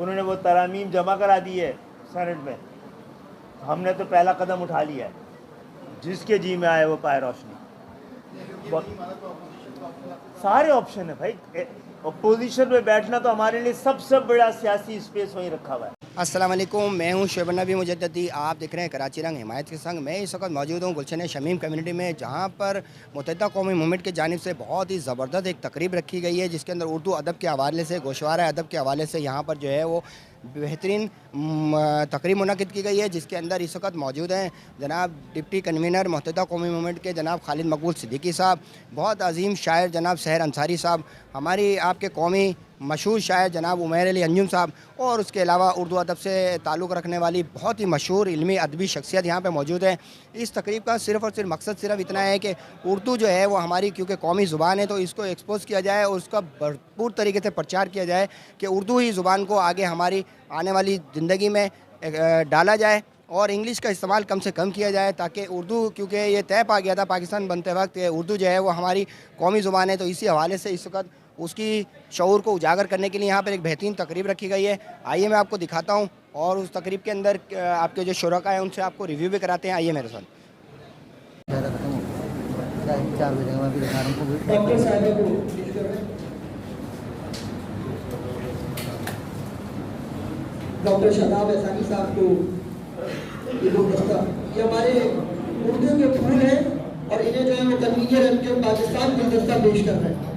उन्होंने वो तरामीम जमा करा दी है सेनेट में। हमने तो पहला कदम उठा लिया है, जिसके जी में आए वो पाए रोशनी। सारे ऑप्शन है भाई। अपोजिशन में बैठना तो हमारे लिए सबसे बड़ा सियासी स्पेस वहीं रखा हुआ है। अस्सलाम वालेकुम, मैं हूं शोएब नबी मुजद्ददी। आप देख रहे हैं कराची रंग हिमायत के संग। मैं इस वक्त मौजूद हूं गुलशन शमीम कम्युनिटी में, जहां पर मुत्तहिदा कौमी मूवमेंट की जानिब से बहुत ही ज़बरदस्त एक तकरीब रखी गई है, जिसके अंदर उर्दू अदब के हवाले से, गोशवारा अदब के हवाले से यहाँ पर जो है वो बेहतरीन तकरीब मुनक़िद की गई है, जिसके अंदर इस वक्त मौजूद हैं जनाब डिप्टी कन्वीनर मुत्तहिदा कौमी मूवमेंट के जनाब खालिद मकबूल सिद्दीकी साहब, बहुत अजीम शायर जनाब सहर अंसारी साहब, हमारी आपके कौमी मशहूर शायर जनाब उमैर अली अंजुम साहब, और उसके अलावा उर्दू अदब से ताल्लुक़ रखने वाली बहुत ही मशहूर इल्मी अदबी शख्सियत यहाँ पे मौजूद है। इस तकरीब का सिर्फ़ और सिर्फ मकसद सिर्फ इतना है कि उर्दू जो है वो हमारी क्योंकि कौमी ज़ुबान है, तो इसको एक्सपोज़ किया जाए और उसका भरपूर तरीके से प्रचार किया जाए कि उर्दू ही ज़ुबान को आगे हमारी आने वाली ज़िंदगी में डाला जाए और इंग्लिश का इस्तेमाल कम से कम किया जाए, ताकि उर्दू, क्योंकि ये तय पा गया था पाकिस्तान बनते वक्त उर्दू जो है वो हमारी कौमी ज़ुबान है, तो इसी हवाले से इस वक्त उसकी शऊर को उजागर करने के लिए यहाँ पर एक बेहतरीन तकरीब रखी गई है। आइए मैं आपको दिखाता हूँ और उस तकरीब के अंदर आपके जो शुरका हैं उनसे आपको रिव्यू भी कराते हैं। आइए मेरे साथ। डॉक्टर शादाब एहसानी साहब को ये गुलदस्ता, ये हमारे उर्दू के फूल हैं और इन्हें जो है वो कन्वीनियर एमके पाकिस्तान गुलदस्ता पेश कर रहे हैं।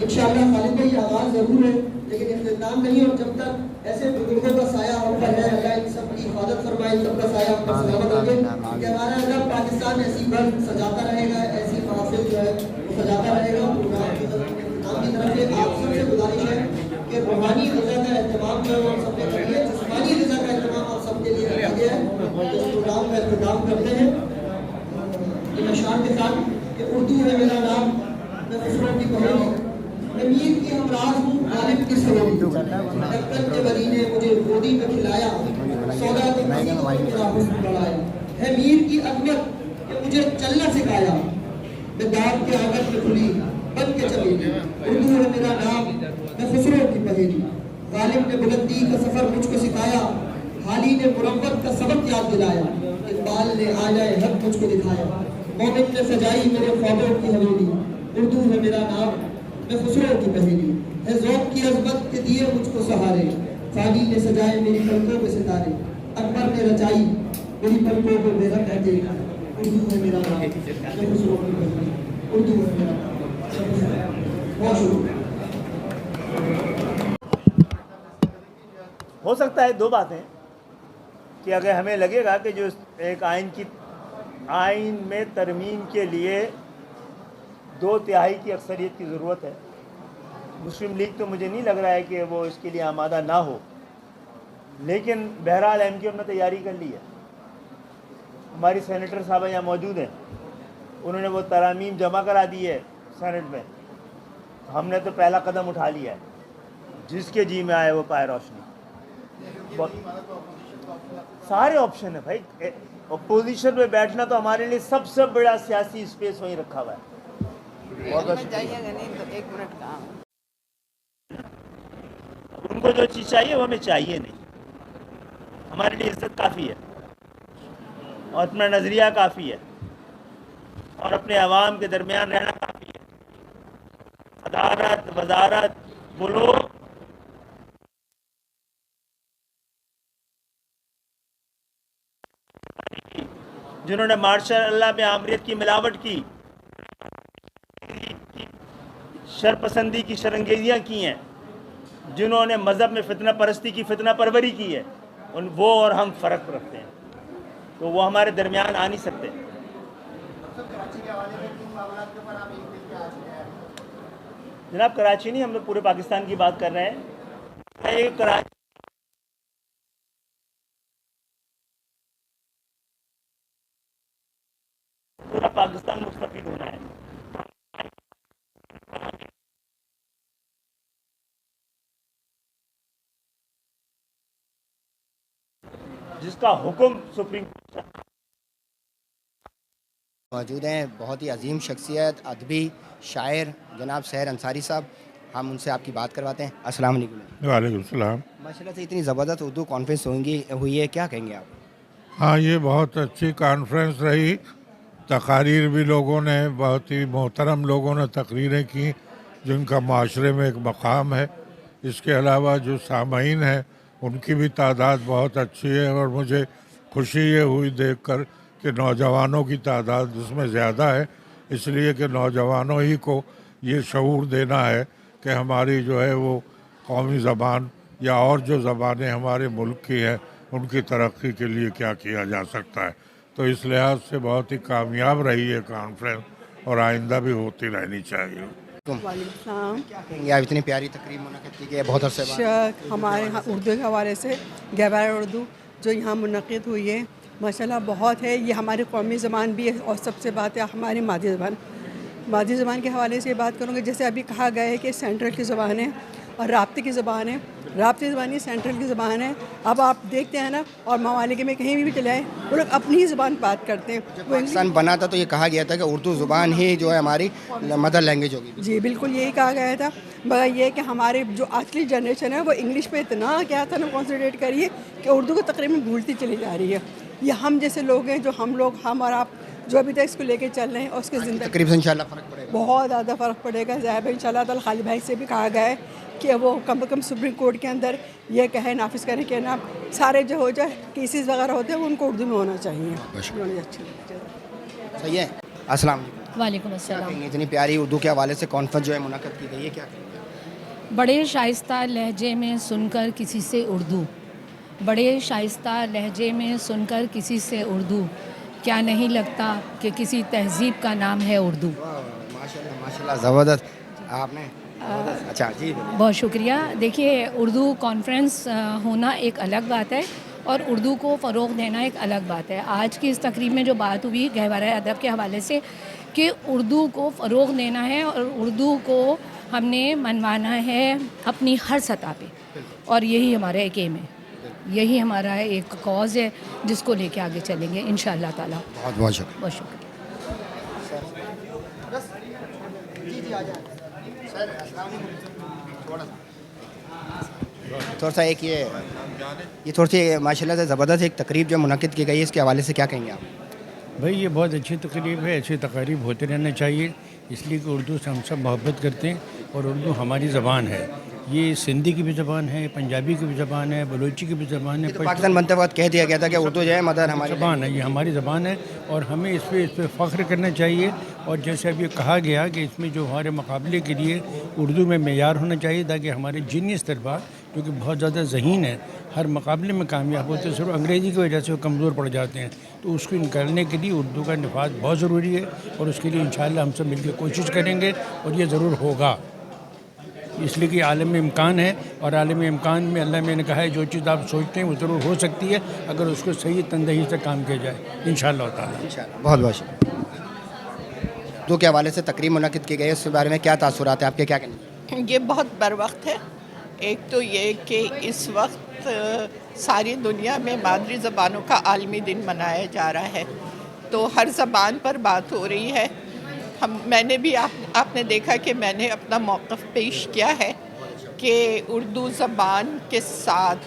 इंशाअल्लाह खालिद भाई आवाज़ ज़रूर है लेकिन इख्तिताम नहीं, और जब तक ऐसे बुजुर्गों का साया हम पर है, अल्लाह इन सब की हिफाजत फरमाए, इन सबका साया हम पर सलामत रखे कि हमारा अल्लाह पाकिस्तान ऐसी बल सजाता रहेगा, ऐसी महफिल जो है वो सजाता रहेगा। प्रोग्राम की तरफ से आप सबसे गुजारिश है कि रूहानी ग़िज़ा का एहतमाम जो है वो सबने कर लिया, जिस्मानी ग़िज़ा का एहतमाम आप सबके लिए रखा गया है। इस प्रोग्राम का एहतमाम करते हैं इन अशार के साथ कि उर्दू है मेरा नाम, मैं खुशरों की पहेली, मैं मीर की हमराज हूँ गालिब की सरोगी, दक्कन के वली ने मुझे गोदी में खिलाया, सौदा तो किसी को मेरा हुस्न बढ़ाया, है मीर की अजमत कि मुझे चलना सिखाया, मैं दाग के आगत में खुली बन के चली, उर्दू है मेरा नाम, मैं खुसरो की पहेली, गालिब ने बुलंदी का सफर मुझको सिखाया, हाली ने मुरव्वत का सबक याद दिलाया, इकबाल ने आजाए हक मुझको दिखाया, मोमिन ने सजाई मेरे ख्वाबों की हवेली, उर्दू है मेरा नाम, मैं खुसरो की पहेली, है ज़ौक़ की अज़मत के दिए मुझको सहारे, फानी ने सजाए मेरी पलकों पे सितारे, अकबर ने रचाई मेरी पलकों पे बेरंग है देख, उर्दू है मेरा नाम, मैं खुसरो की पहेली, उर्दू है मेरा नाम। बहुत शुक्रिया। हो सकता है दो बातें कि अगर हमें लगेगा कि जो एक आइन में तरमीम के लिए 2/3 की अक्सरियत की ज़रूरत है, मुस्लिम लीग तो मुझे नहीं लग रहा है कि वो इसके लिए आमादा ना हो, लेकिन बहरहाल एमक्यू ने तैयारी कर ली है। हमारी सेनेटर साहब यहाँ मौजूद हैं, उन्होंने वो तरामीम जमा करा दी है सेनेट में। हमने तो पहला कदम उठा लिया है, जिसके जी में आए वो पाए रोशनी। सारे ऑप्शन है भाई। अपोजिशन में बैठना तो हमारे लिए सबसे बड़ा सियासी स्पेस वहीं रखा हुआ है। उनको जो चीज़ चाहिए वो हमें चाहिए नहीं। हमारे लिए इज्जत काफ़ी है और अपना नज़रिया काफ़ी है और अपने अवाम के दरमियान रहना काफ़ी है। सदारत वजारत वो लोग जिन्होंने मार्शल अल्लाह में आमरीत की मिलावट की, शरपसंदी की शरंगेजियाँ की हैं, जिन्होंने मज़हब में फितना परस्ती की फितना परवरी की है, वो और हम फ़र्क रखते हैं, तो वो हमारे दरमियान आ नहीं सकते। जनाब कराची नहीं, हम लोग पूरे पाकिस्तान की बात कर रहे हैं। कराची पूरा पाकिस्तान मुस्तफिद होना है, जिसका हुक्म सुप्रीम कोर्ट मौजूद हैं बहुत ही अजीम शख्सियत अदबी शायर जनाब सहर अंसारी साहब। हम उनसे आपकी बात करवाते हैं। अस्सलाम वालेकुम। वालेकुम सलाम। माशाल्लाह से इतनी ज़बरदस्त उर्दू कॉन्फ्रेंस हुई है, क्या कहेंगे आप? हाँ, ये बहुत अच्छी कॉन्फ्रेंस रही। तकारीर भी लोगों ने, बहुत ही मोहतरम लोगों ने तकरीरें की जिनका माशरे में एक मकाम है। इसके अलावा जो सामीन हैं उनकी भी तादाद बहुत अच्छी है और मुझे खुशी ये हुई देखकर कि नौजवानों की तादाद उसमें ज़्यादा है, इसलिए कि नौजवानों ही को ये शऊर देना है कि हमारी जो है वो कौमी ज़बान या और जो ज़बानें हमारे मुल्क की हैं उनकी तरक्की के लिए क्या किया जा सकता है। तो इस लिहाज से बहुत ही कामयाब रही है कॉन्फ्रेंस और आइंदा भी होती रहनी चाहिए। वालेकुम। क्या कहेंगे आप? इतनी प्यारी तकरीब मुनक़्क़िद की गई है बहुत अरसे बाद। हमारे यहाँ उर्दू के हवाले से गहवारा उर्दू जो यहाँ मुनक़्क़िद हुई है माशाल्लाह बहुत है। ये हमारी कौमी ज़बान भी है और सबसे बात है हमारी मादी ज़बान के हवाले से बात करूँगी। जैसे अभी कहा गया है कि सेंट्रल की ज़बान है और राब्ते की ज़बान है, राब्ते की ज़बान ही सेंट्रल की ज़बान है। अब आप देखते हैं ना, और ममालिक में कहीं भी चले आए वो लोग अपनी ही ज़बान बात करते हैं। जब पाकिस्तान बना था तो ये कहा गया था कि उर्दू ज़ुबान ही जो है हमारी मदर लैंग्वेज होगी। जी बिल्कुल यही कहा गया था, मगर ये कि हमारे जो आजकल जनरेशन है वो इंग्लिश पे इतना क्या था ना कॉन्सेंट्रेट करिए कि उर्दू को तकरीबन भूलती चली जा रही है। ये हम जैसे लोग हैं, जो हम और आप जो अभी तक इसको लेके चल रहे हैं और उसके ज़िंदगी तकरीब से इंशाल्लाह फ़र्क पड़ेगा, बहुत ज़्यादा फ़र्क पड़ेगा। ज़ाहिर है इंशाल्लाह ताला खालिद भाई से भी कहा गया है कि वो कम से कम सुप्रीम कोर्ट के अंदर ये कहे नाफिज करें कि ना सारे जो हो जाए केसेस वगैरह होते हैं वो उनको उर्दू में होना चाहिए। सही है। अस्सलाम वालेकुम। वालेकुम अस्सलाम। इतनी प्यारी उर्दू के हवाले से कॉन्फ्रेंस जो है मुनक़्क़िद की गई है, क्या कहेंगे? बड़े शाइस्ता लहजे में सुनकर किसी से उर्दू, बड़े शाइस्ता लहजे में सुनकर किसी से उर्दू, क्या नहीं लगता कि किसी तहज़ीब का नाम है उर्दू। माशाल्लाह माशाल्लाह ज़बरदस्त। आपने अच्छा जी बहुत शुक्रिया। देखिए, उर्दू कॉन्फ्रेंस होना एक अलग बात है और उर्दू को फ़रोग़ देना एक अलग बात है। आज की इस तकरीब में जो बात हुई गहवारा अदब के हवाले से कि उर्दू को फ़रोग़ देना है और उर्दू को हमने मनवाना है अपनी हर सतह पे, और यही हमारा एक एम है, यही हमारा एक कॉज़ है जिसको लेके आगे चलेंगे इंशाअल्लाह ताला। बहुत बहुत शुक्रिया। बहुत शुक्रिया। थोड़ा सा एक ये थोड़ी सी माशाल्लाह से ज़बरदस्त एक तकरीब जो मुनक़्क़िद की गई है, इसके हवाले से क्या कहेंगे आप? भाई ये बहुत अच्छी तकरीब है, ऐसी तकारीब होते रहना चाहिए, इसलिए कि उर्दू से हम सब मोहब्बत करते हैं और उर्दू हमारी ज़बान है। ये सिंधी की भी ज़बान है, पंजाबी की भी ज़बान है, बलूची की भी ज़बान है। तो पाकिस्तान बनते वक्त कह दिया गया था कि उर्दू जो है मदर हमारी ज़बान है, ये हमारी ज़बान है और हमें इस पर फ़ख्र करना चाहिए। और जैसे अभी कहा गया कि इसमें जो हमारे मुकाबले के लिए उर्दू में मेयार होना चाहिए ताकि हमारे जीनियस तलबा जो कि बहुत ज़्यादा ज़हीन है हर मुकाबले में कामयाब होते हैं, सिर्फ अंग्रेज़ी की वजह से वो कमज़ोर पड़ जाते हैं। तो उसको निकालने के लिए उर्दू का निफाज बहुत ज़रूरी है और उसके लिए इंशाअल्लाह हम सब मिलकर कोशिश करेंगे और ये ज़रूर होगा, इसलिए कि आलम इम्कान है और आलम इम्कान में अल्लाह मैंने कहा है जो चीज़ आप सोचते हैं वो ज़रूर हो सकती है अगर उसको सही तंदही से काम किया जाए इंशाअल्लाह ताला। बहुत बहुत शुक्रिया। उर्दू के हवाले से तकरीब मुनक़्क़िद की गई है, उसके बारे में क्या तासुरात है आपके, क्या कहना? ये बहुत बर वक्त है। एक तो ये कि इस वक्त सारी दुनिया में मादरी ज़बानों का आलमी दिन मनाया जा रहा है, तो हर ज़बान पर बात हो रही है। मैंने भी आपने देखा कि मैंने अपना मौक़िफ़ पेश किया है कि उर्दू ज़बान के साथ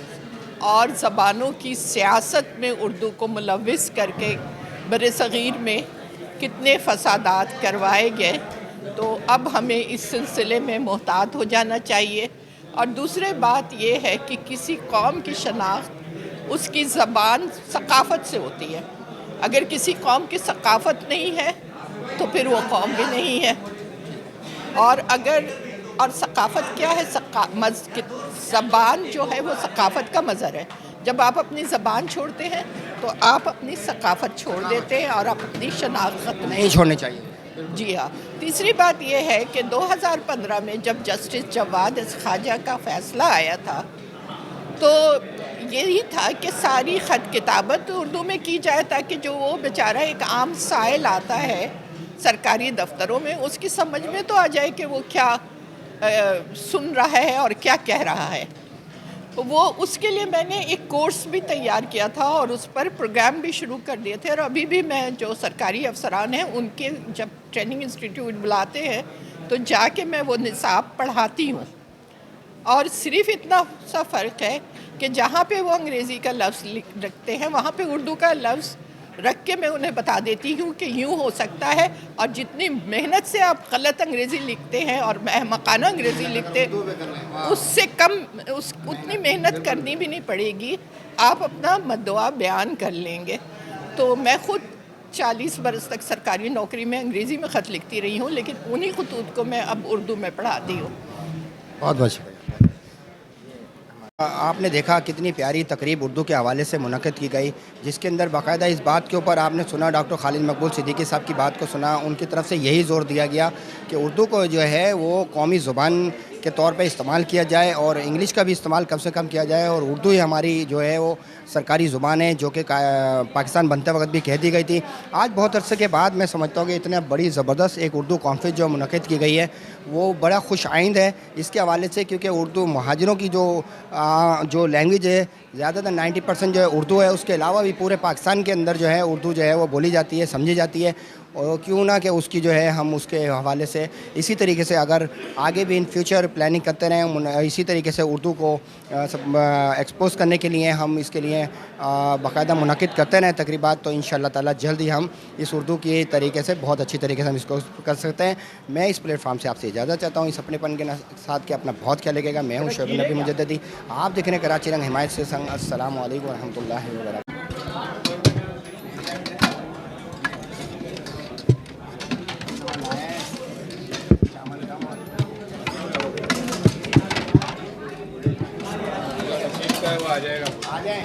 और ज़बानों की सियासत में उर्दू को मुलव्विस करके बरसग़ीर में कितने फ़सादात करवाए गए, तो अब हमें इस सिलसिले में मोहतात हो जाना चाहिए। और दूसरी बात ये है कि किसी कौम की शनाख्त उसकी ज़बान सकाफ़त से होती है। अगर किसी कौम की सकाफ़त नहीं है तो फिर वो कौम भी नहीं है। और सकाफ़त क्या है? ज़बान जो है वो सकाफ़त का मज़हर है। जब आप अपनी ज़बान छोड़ते हैं तो आप अपनी सकाफ़त छोड़ देते हैं और आप अपनी शनाख्त नहीं छोड़नी चाहिए। जी हाँ। तीसरी बात यह है कि 2015 में जब जस्टिस जवाद ख़ाजा का फ़ैसला आया था तो यही था कि सारी ख़त किताबत उर्दू में की जाए ताकि जो वो बेचारा एक आम साइल आता है सरकारी दफ्तरों में उसकी समझ में तो आ जाए कि वो क्या सुन रहा है और क्या कह रहा है। वो उसके लिए मैंने एक कोर्स भी तैयार किया था और उस पर प्रोग्राम भी शुरू कर दिए थे। और अभी भी मैं जो सरकारी अफसरान हैं उनके जब ट्रेनिंग इंस्टीट्यूट बुलाते हैं तो जाके मैं वो निसाब पढ़ाती हूँ। और सिर्फ इतना सा फ़र्क है कि जहाँ पे वो अंग्रेज़ी का लफ्ज़ रखते हैं वहाँ पे उर्दू का लफ्ज़ रख के मैं उन्हें बता देती हूँ कि यूँ हो सकता है। और जितनी मेहनत से आप गलत अंग्रेज़ी लिखते हैं और अहमकाना अंग्रेज़ी लिखते हैं उससे कम उतनी मेहनत करनी भी नहीं पड़ेगी, आप अपना मदवा बयान कर लेंगे। तो मैं ख़ुद 40 बरस तक सरकारी नौकरी में अंग्रेज़ी में ख़त लिखती रही हूँ, लेकिन उन्हीं खतूत को मैं अब उर्दू में पढ़ाती हूँ। बहुत बहुत शुक्रिया। आपने देखा कितनी प्यारी तकरीब उर्दू के हवाले से मुनक़िद की गई, जिसके अंदर बाकायदा इस बात के ऊपर आपने सुना, डॉक्टर खालिद मकबूल सिद्दीकी साहब की बात को सुना, उनकी तरफ से यही ज़ोर दिया गया कि उर्दू को जो है वो कौमी ज़ुबान के तौर पे इस्तेमाल किया जाए और इंग्लिश का भी इस्तेमाल कम से कम किया जाए और उर्दू ही हमारी जो है वो सरकारी ज़ुबान है, जो कि पाकिस्तान बनते वक्त भी कह दी गई थी। आज बहुत अरसे के बाद मैं समझता हूँ कि इतने बड़ी ज़बरदस्त एक उर्दू कॉन्फ्रेंस जो मुनक़िद की गई है वो बड़ा खुश आइंद है इसके हवाले से, क्योंकि उर्दू महाजिरों की जो लैंग्वेज है ज़्यादातर 90% जो है उर्दू है। उसके अलावा भी पूरे पाकिस्तान के अंदर जो है उर्दू जो है वो बोली जाती है, समझी जाती है। और क्यों ना कि उसकी जो है हम उसके हवाले से इसी तरीके से अगर आगे भी इन फ्यूचर प्लानिंग करते रहें, इसी तरीके से उर्दू को एक्सपोज करने के लिए हम इसके लिए बाकायदा मुनक़िद करते रहें तकरीबात, तो इंशाअल्लाह ताला जल्द ही हम इस उर्दू की तरीके से बहुत अच्छी तरीके से हम इसको कर सकते हैं। मैं इस प्लेटफॉर्म से आपसे इजाज़त चाहता हूँ, इस अपनेपन के साथ के अपना बहुत ख्याल रखिएगा। मैं हूँ शोएब नबी मुजद्ददी, आप देख रहे हैं कराची रंग हिमायत से संग। अस्सलामु अलैकुम रहमतुल्लाहि व बरकातहू। आ जाए।